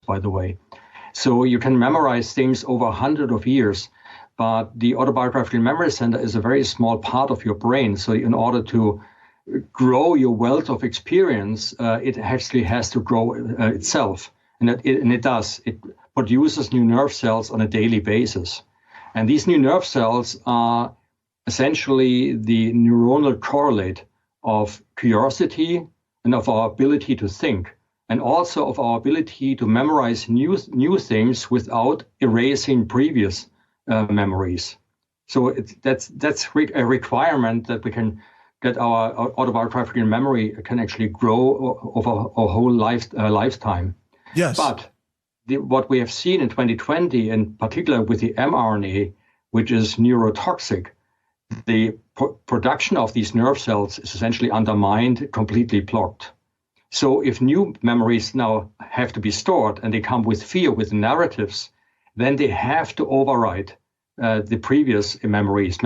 by the way. So you can memorize things over 100 of years, but the autobiographical memory center is a very small part of your brain. So in order to grow your wealth of experience, it actually has to grow itself. And it does. It produces new nerve cells on a daily basis. And these new nerve cells are essentially the neuronal correlate of curiosity and of our ability to think, and also of our ability to memorize new things without erasing previous memories. So that's a requirement that we can get our autobiographical memory can actually grow over our whole lifetime. Yes. But what we have seen in 2020, in particular with the mRNA, which is neurotoxic, the production of these nerve cells is essentially undermined, completely blocked. So if new memories now have to be stored and they come with fear, with narratives, then they have to override the previous memories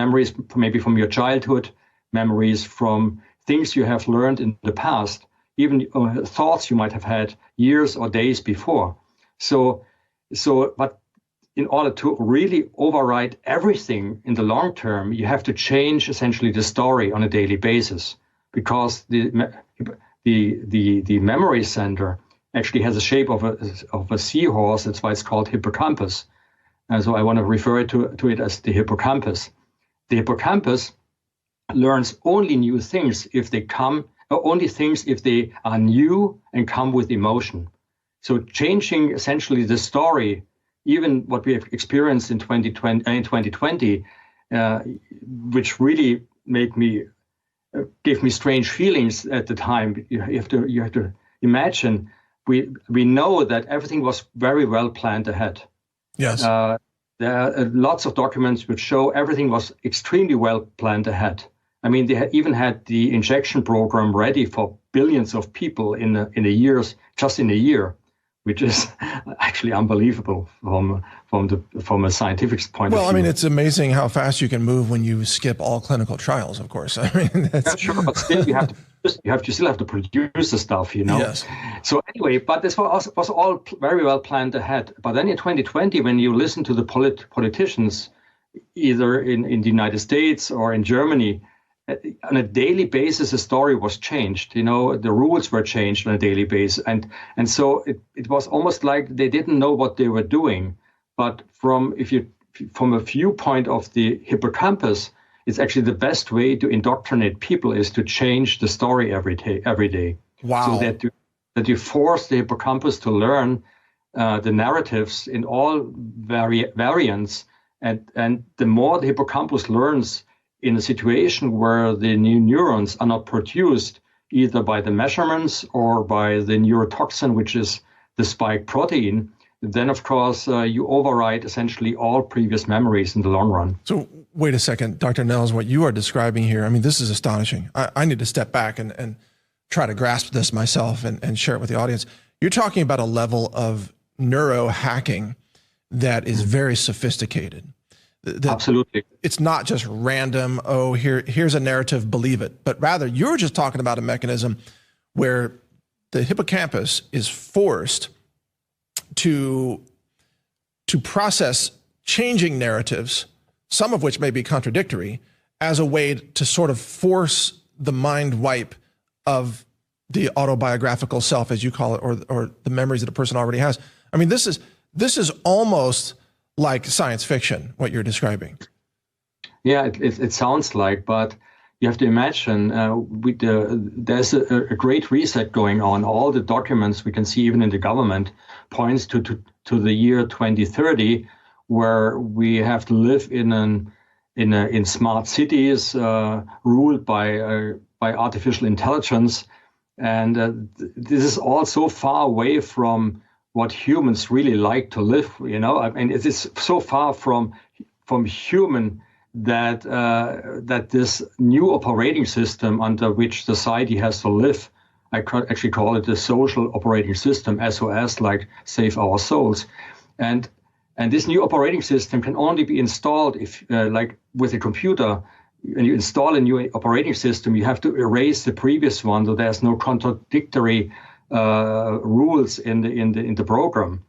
maybe from your childhood, memories from things you have learned in the past, even thoughts you might have had years or days before. But in order to really override everything in the long term, you have to change essentially the story on a daily basis, because the memory center actually has the shape of a seahorse. That's why it's called hippocampus. And so I want to refer to it as the hippocampus. The hippocampus learns only new things if they are new and come with emotion. So changing essentially the story, even what we have experienced in 2020, which really gave me strange feelings at the time. You have to imagine. We know that everything was very well planned ahead. Yes. There are lots of documents which show everything was extremely well planned ahead. I mean, they even had the injection program ready for billions of people in a year, which is actually unbelievable from a scientific point of view. Well, I mean, it's amazing how fast you can move when you skip all clinical trials, of course. I mean, yeah, sure, but still you still have to produce the stuff, Yes. So anyway, but this was all very well planned ahead. But then in 2020, when you listen to the politicians, either in the United States or in Germany, on a daily basis, the story was changed. The rules were changed on a daily basis. And so it was almost like they didn't know what they were doing. But from a viewpoint of the hippocampus, it's actually the best way to indoctrinate people is to change the story every day. Wow. So that you force the hippocampus to learn the narratives in all variants. And the more the hippocampus learns in a situation where the new neurons are not produced either by the measurements or by the neurotoxin, which is the spike protein, then of course you override essentially all previous memories in the long run. So wait a second, Dr. Nehls, what you are describing here, I mean, this is astonishing. I need to step back and try to grasp this myself and share it with the audience. You're talking about a level of neurohacking that is very sophisticated. Absolutely. It's not just random, here's a narrative, believe it. But rather, you're just talking about a mechanism where the hippocampus is forced to process changing narratives, some of which may be contradictory, as a way to sort of force the mind wipe of the autobiographical self, as you call it, or the memories that a person already has. I mean, this is almost like science fiction, what you're describing. Yeah, it sounds like, but you have to imagine there's a great reset going on. All the documents we can see, even in the government, points to the year 2030, where we have to live in smart cities ruled by artificial intelligence, and this is all so far away from what humans really like to live. I mean, it is so far from human that this new operating system under which society has to live, I could actually call it the social operating system, SOS, like Save Our Souls, and this new operating system can only be installed if, like with a computer, when you install a new operating system, you have to erase the previous one, so there's no contradictory rules in the program.